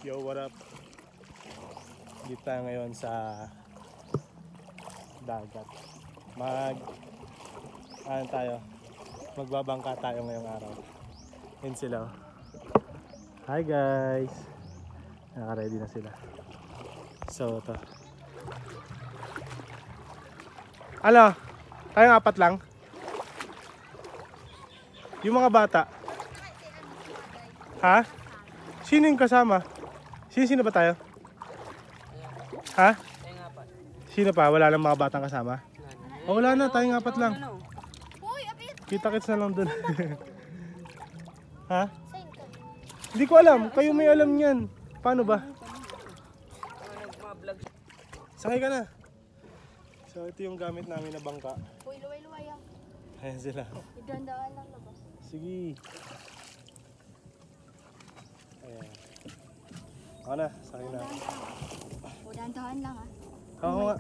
Yo, what up? Dito tayo ngayon sa dagat. Magbabangka tayo ngayong araw. Yun sila. Hi guys! Naka-ready na sila. So, ito. Ano? Tayong apat lang? Yung mga bata? Ha? Sino yung kasama? Sino ba tayo? Ha? Sino pa? Wala lang mga batang kasama? O wala na, tayong apat lang. Kita-kits na lang dun. Ha? Hindi ko alam, kayo may alam yan. Paano ba? Sakay ka na. So ito yung gamit namin na bangka. Uy, luway-luway ah. Ayan sila. Igandaan lang labas. Sige. Ayan. Ako na, sakay na. O, dahan-dahan lang ah. Oo nga.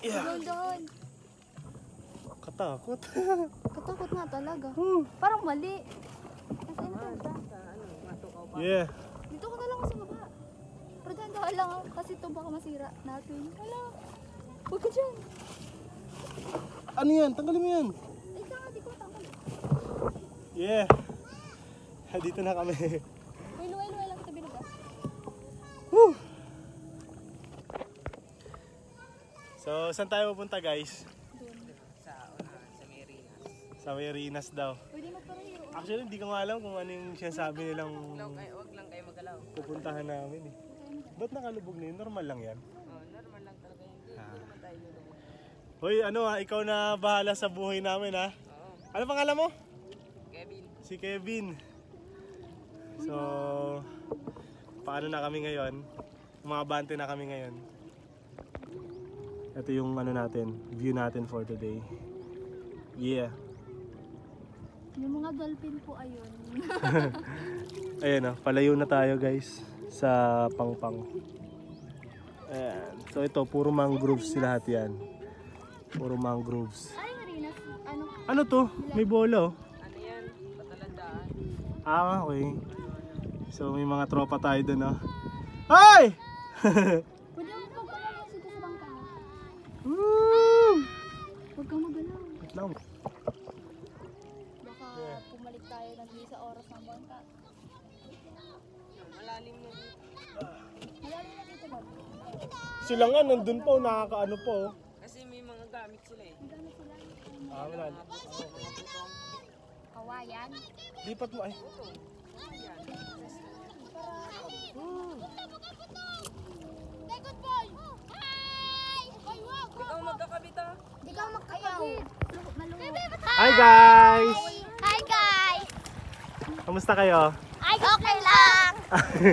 Yeah. Doon. Katakot. Katakot nga talaga. Parang mali. Kasi Yeah. dito ka na lang sa baba. Pero dahan-dahan lang ah. Kasi ito baka masira natin. Wala. Huwag ka dyan. Ano yan? Tanggalin mo yan. Ay, saan nga, di ko tanggal. Yeah. Dito na kami. Uy, luway-luway lang kita binuga. Woo! So, saan tayo pupunta guys? Sa Marinas daw. Pwede magparehiro. Actually, hindi ko nga alam kung ano yung sinasabi nilang Huwag lang kayo magalaw. pupuntahan namin eh. Ba't nakalubog na yun? Normal lang yan. Normal lang talaga yun. Hindi naman tayo lulubog. Hoy, ano ikaw na bahala sa buhay namin ha? Ano pangalan mo? Kevin. Si Kevin. So, paano na kami ngayon? Umabante na kami ngayon. Ito yung ano natin, view natin for today. Yeah. Yung mga dolphin po ayun. Ayan palayo na tayo guys sa Pangpang. Ayan. So ito, puro mangroves sila lahat yan. Puro mangroves. Ay, Marinas. Ano? Ano to? May bola oh. Ano yan? Patalandaan. Okay. So may mga tropa tayo dun oh. Ay! Pwede mo pagpalalas dito sa bangka. Woo! Huwag kang magalaw. Wait lang. Baka pumalik tayo ng sa oras ng bangka. Malalim na dito. Malalim na dito ba? Sila nga nandun po, nakakaano po. Kasi may mga gamit sila eh. Ang dami sila. Wala. Kawayan. Lipat mo ay. Ikaw magkakabit ah. Di ka magkakabit. Hi guys! Hi guys! Kamusta kayo? Ay, okay lang!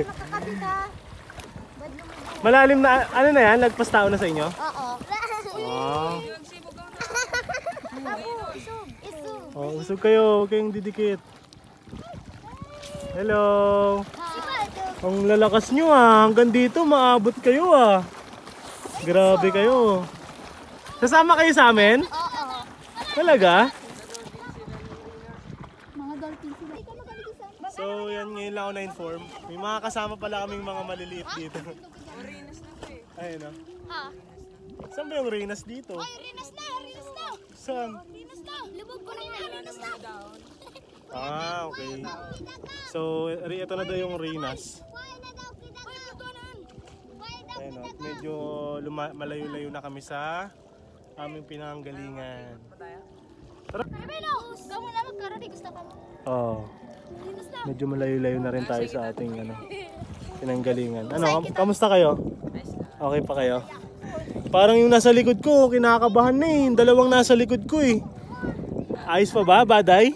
Makakabit ha? Bad naman. Malalim na, ano na yan? Lagpas tao na sa inyo? Oo. Oh. Nagsibog ka na. Isog. Isog. Oh, usog kayo, huwag kayong didikit. Hello! Ang lalakas nyo hanggang dito maabot kayo Grabe kayo. Sasama kayo sa amin? Oo. Talaga? Mga dolphin sila. Ikaw magaling sa... So yan, ngayon lang ako na-inform. May mga kasama pala kaming mga maliliit dito. Ayun o. Ah. Saan ba yung Rinas dito? Ay, Rinas na! Rinas na! Saan? Rinas na! Lubog ko na Rinas na! Okay. So ito na daw yung Rinas. Ayun o. Medyo malayo-layo na kami sa aming pinanggalingan. Tara! Ikaw mo na magkarani. Gusto ka mo. Oo. Medyo malayo-layo na rin tayo sa ating pinanggalingan. Ano, kamusta kayo? Okay pa kayo? Parang yung nasa likod ko, kinakabahan na eh. Dalawang nasa likod ko eh. Ayos pa ba, baday?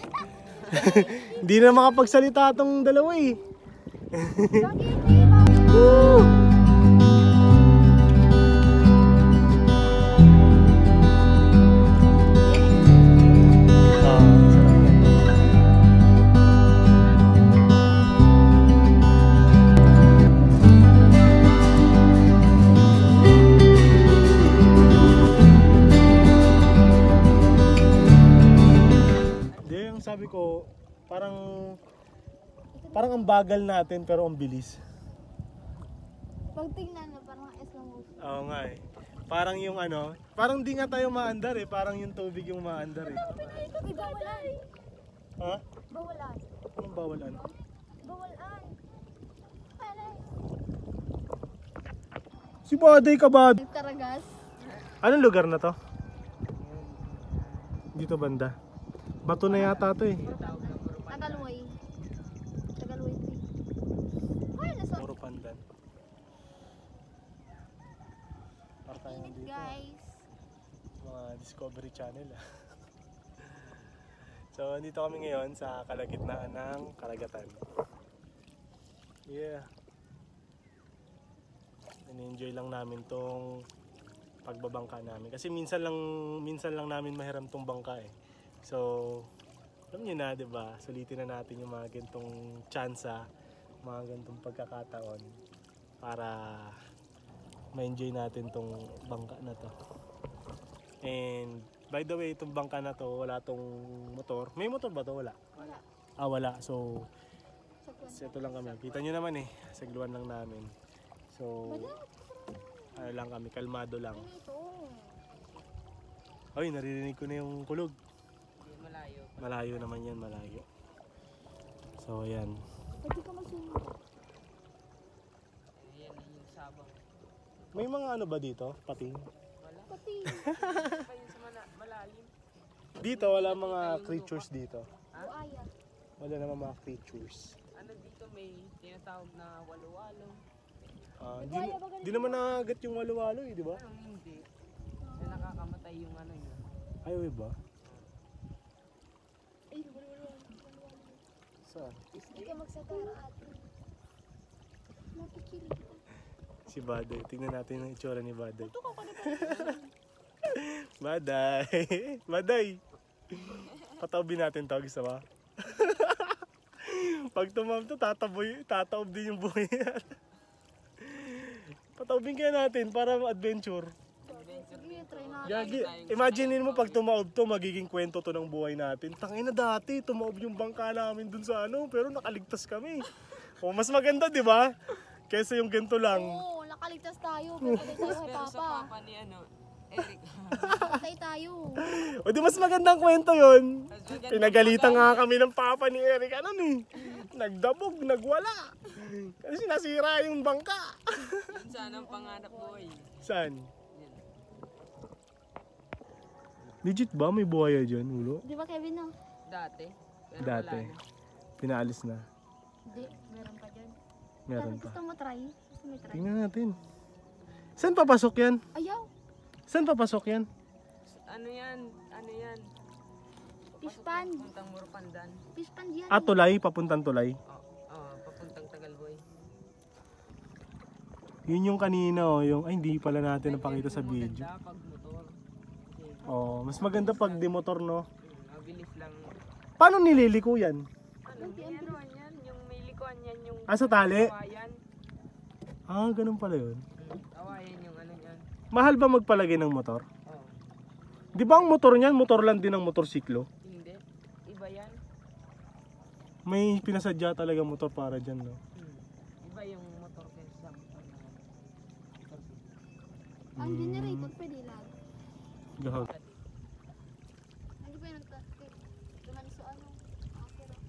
Hindi na makapagsalita tong dalawa eh. Woo! Sabi ko, parang Parang ang bagal natin pero ang bilis. Pag tingnan na parang slow motion. Oo nga eh. Parang yung ano, parang di nga tayo maandar eh. Parang yung tubig yung maandar eh. Uy, bawalan. Ha? Bawalan. Anong bawalan? Bawalan. Alay. Si Baday ka ba? Nagtaragas. Anong lugar na to? Dito banda. Bato na yata to eh. Tagalway. Tagalway 3. Ay, nasa. Puro pandan. Para tayo Init, dito. guys. Mga Discovery Channel ah. So, dito kami ngayon sa kalagitnaan ng karagatan. Yeah. In-enjoy lang namin tong pagbabangka namin. Kasi minsan lang namin mahiram tong bangka eh. So, alam niyo na, 'di ba? Sulitin na natin yung mga ganitong tsansa, mga ganitong pagkakataon para ma-enjoy natin tong bangka na to. And by the way, itong bangka na to, wala tong motor. May motor ba to? Wala. Wala. Ah, wala. So, Sa ito lang kami. Kita nyo naman eh. Sagluan lang namin. So, ano lang kami. Kalmado lang. Ito. Ay, naririnig ko na yung kulog. Hindi, malayo. Malayo naman yan, malayo. So, ayan. Pwede ka magsunod. Ayan na yung sabang. May mga ano ba dito? Pating? Wala. Pati. Pa yun sa malalim. Dito, wala mga creatures dito. Buaya. Wala naman mga creatures. Ano dito may tinatawag na walo-walo. Di naman nakagat yung walo-walo eh, di ba? Anong hindi? Na nakakamatay yung ano yun. Ay, wait ba? Ay, wala. Saan? Hindi ka magsagara ate. Napikilig ko. Si Baday. Tingnan natin ang itsura ni Baday. Ito ka pa na Baday! Baday! Pataobin natin to, gusto ba? Pag tumawag to, tataob din yung buhay yan. Pataobin kaya natin para adventure. Sige, try natin. Gagi, imaginein mo pag tumaob to, magiging kwento to ng buhay natin. Tangina dati, tumaob yung bangka namin dun sa ano, pero nakaligtas kami. O, mas maganda, di ba? Kesa yung ganito lang. Oo, nakaligtas tayo. Patay tayo kay Pero sa Papa. papa ni ano, Eric. Patay tayo. O di mas magandang kwento yun. Mas maganda Pinagalitan nga kami ng papa ni Eric. Ano ni? Nagdabog, nagwala. Kasi nasira yung bangka. Yun sana ang pangarap buhay. Saan? Yun. Legit ba? May buhaya dyan, ulo? Di ba Kevin no? Dati. Pero Dati. wala na. Pinaalis na. Hindi, meron pa dyan. Meron pa. Gusto mo try? Gusto mo try? Tingnan natin. Saan papasok yan? Ayaw. Saan papasok yan? Ano yan? Ano yan? Pispan. Papuntang Murpandan. Pispan yan. Ah, tulay. Papuntang tulay. Papuntang Tagalboy. Yun yung kanina, oh. Yung, ay, hindi pala natin napakita sa video. Maganda pag motor. Kasi, Oh, mas maganda pag di motor, no? mabilis lang. Paano nililiko yan? Ano yan? Yung may likuan yan, yung Ah, sa tali? awayan. Ah, ganun pala yun. Awayan yung ano yan. Mahal ba magpalagay ng motor? Oh, Di ba ang motor niyan, motor lang din ang motorsiklo? hindi. Iba yan. May pinasadya talaga motor para dyan, no? Iba yung motor kaysa sa motor na Ang generator pwede lang. Gahag. Hindi pa yung nagtaskip. Tuman sa ano. Okay lang.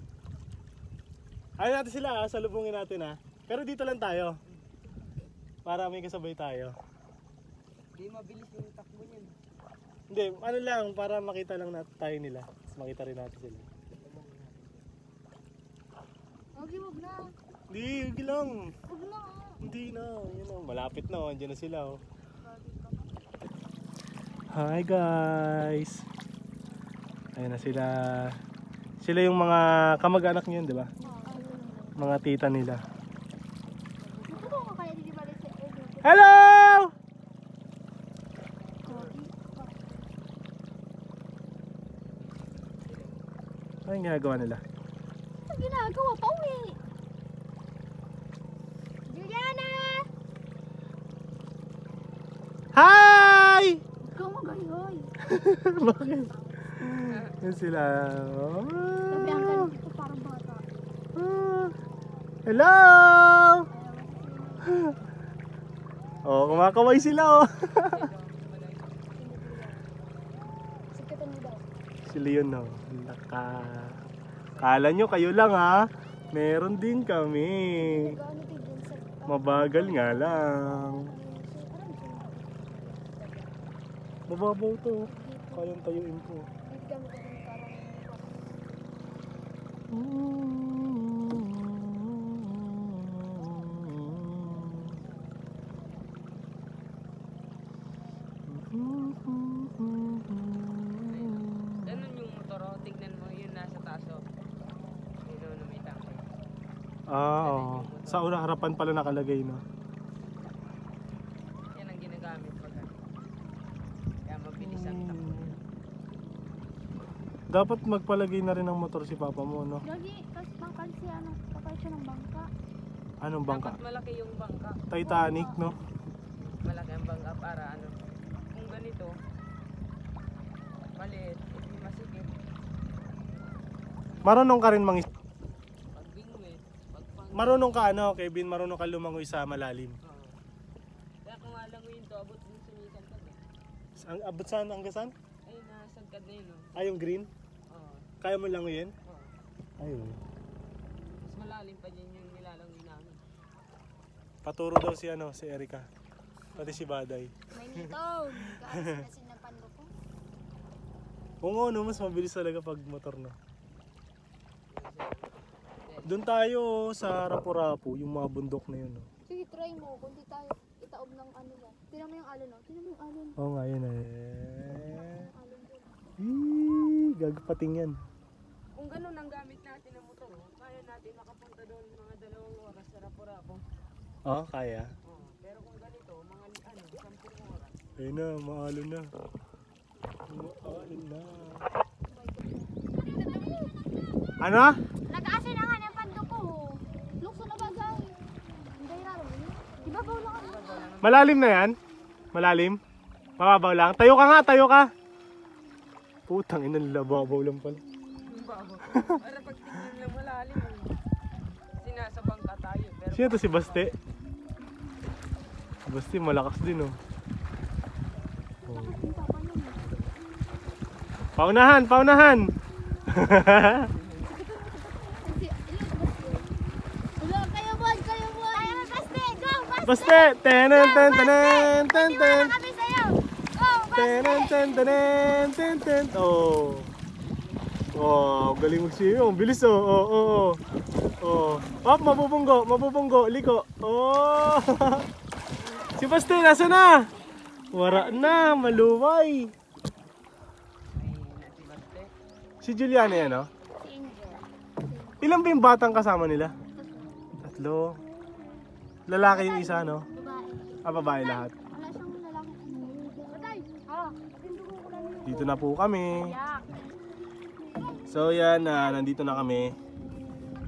Ayaw natin sila, salubungin natin, ha? Pero dito lang tayo. Para may kasabay tayo. Di mabilis yung takbo niyan. Hindi, ano lang, para makita lang natin tayo nila. Mas makita rin natin sila. Wag na. Hindi, huwag lang. Wag na. Hindi na, yun na. Malapit na, andyan na sila, oh. Hi guys! Ayun na sila. Sila yung mga kamag-anak niyo, di ba? Mga tita nila. Ito ko kaya di ba sa Edo? Hello! Ano yung ginagawa nila? Ano ginagawa? Pauwi! Juliana! Hi! Ikaw magayoy. Bakit? Yan sila. Sabihan ka dito parang bata. Ah. Hello! Oh, kumakaway sila oh. Sikatan mo daw. Si Leon oh. Kala nyo kayo lang ha. Meron din kami. Gaano tigil sa... Mabagal nga lang. Mababaw to. Kayang tayuin ko. Bibigyan mo kami ng karang. Ganun yung motor, oh. Tignan mo yun nasa taas, oh. Yun, oh, na may tangke. Oo. Sa una harapan pala nakalagay no. Yan ang ginagamit pag ano. Kaya mabilis ang takbo. Dapat magpalagay na rin ng motor si papa mo no. Lagi, tapos bangkal siya, ano, kapal siya ng bangka. Anong bangka? Dapat malaki yung bangka. Titanic no. Malaki ang bangka para ano. Kung ganito, maliit, hindi masikip. Marunong ka rin Pag bingwit, pag pang... Marunong ka ano, Kevin, marunong ka lumangoy sa malalim. Oo. Kaya kung alam mo yun to, abot din sa mikan ka. Ang abot saan hanggang saan? Ay, nasagkad na yun, oh. Ay, yung green? Oo. Kaya mo langoyin? Oo. Ayun. Mas malalim pa dyan yung nilalangoy namin. Paturo daw si ano, si Erica. Pati si Baday. May nitong. Kasi sinapan mo ko. Oo nga, no, mas mabilis talaga pag motor no. Doon tayo oh, sa Rapu-Rapu, yung mga bundok na yun no. Sige, try mo. Kung di tayo itaob ng ano yan. Tignan mo yung alon, no? Tignan mo yung alon. Oo nga, yun eh. Yung alon dun. Gagapating yan. Kung ganun ang gamit natin ng motor, oh, kaya natin makapunta doon mga 2 oras sa Rapu-Rapu. Oo, kaya. Oh, pero kung ganito, mga ano, 10 oras. Ayun na, maalon na. Maalon na. Ano? Nag-aasin na nga ng pando ko. Lukso na bagay. Hindi raro. Di ba baw lang ano? Malalim na yan? Malalim? Mababaw lang? Tayo ka nga, tayo ka! Putang ina nila, babaw lang pala. Yung babo. Para pag tingnan lang malalim, eh. Sinasabang ka tayo. Pero Sino to si Baste? Si Baste malakas din oh. Yung papa nun. Paunahan, paunahan! Kasi, wala, kayo boy, kayo boy. Kaya mo, Baste, go, Baste. Baste! Tenen, ten, tenen, ten, ten. Kami sa'yo. Go, Baste. Tenen, ten, tenen, ten, ten. Oh. Oh, galing magsiyo. Ang bilis oh. Oh, oh, oh. Oh. Hop, mabubunggo, mabubunggo, liko. Oh. Si Baste, nasa na? Wara na, maluway. may nasibaste. Si Juliana yan oh. Si Angel. Ilan ba yung batang kasama nila? 3. Lalaki yung isa no? Babae. Ah, babae lahat. Wala siyang lalaki. Patay. Ah, tindugo ko lang yun. Dito na po kami. Yak. So yan, nandito na kami.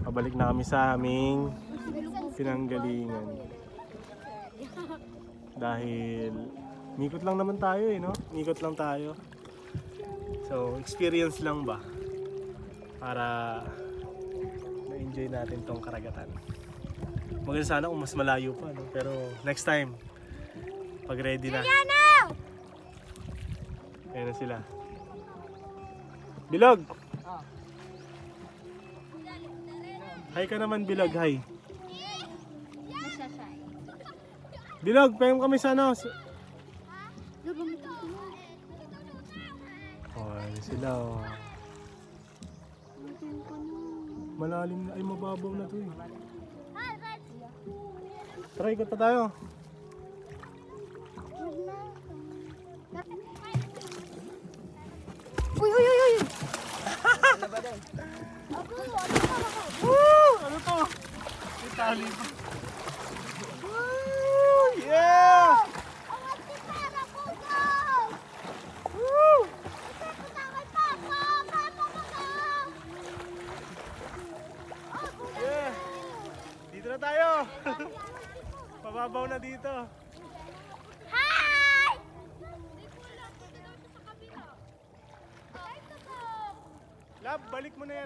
Pabalik na kami sa aming pinanggalingan. Dahil nikot lang naman tayo eh, no? Nikot lang tayo. So, experience lang ba? Para ma-enjoy natin tong karagatan. Maganda sana kung mas malayo pa, no? Pero next time, pag ready na. Ayan na sila. Bilog! Ah, Hi ka naman, Bilog. Hi. Masyasay. Bilog, payong kami sa ano. Lubang ito. Oh, ayan sila. Oh. Malalim na. Ay, mababaw na to eh. Tara, ikot pa tayo. Uy, uy, uy, uy! ano ba din? Woo! Ano to? May tali pa. Woo! Yeah! Woo! Yeah! Dito na tayo. Pababaw na dito. Hi! Lab, balik mo na yan.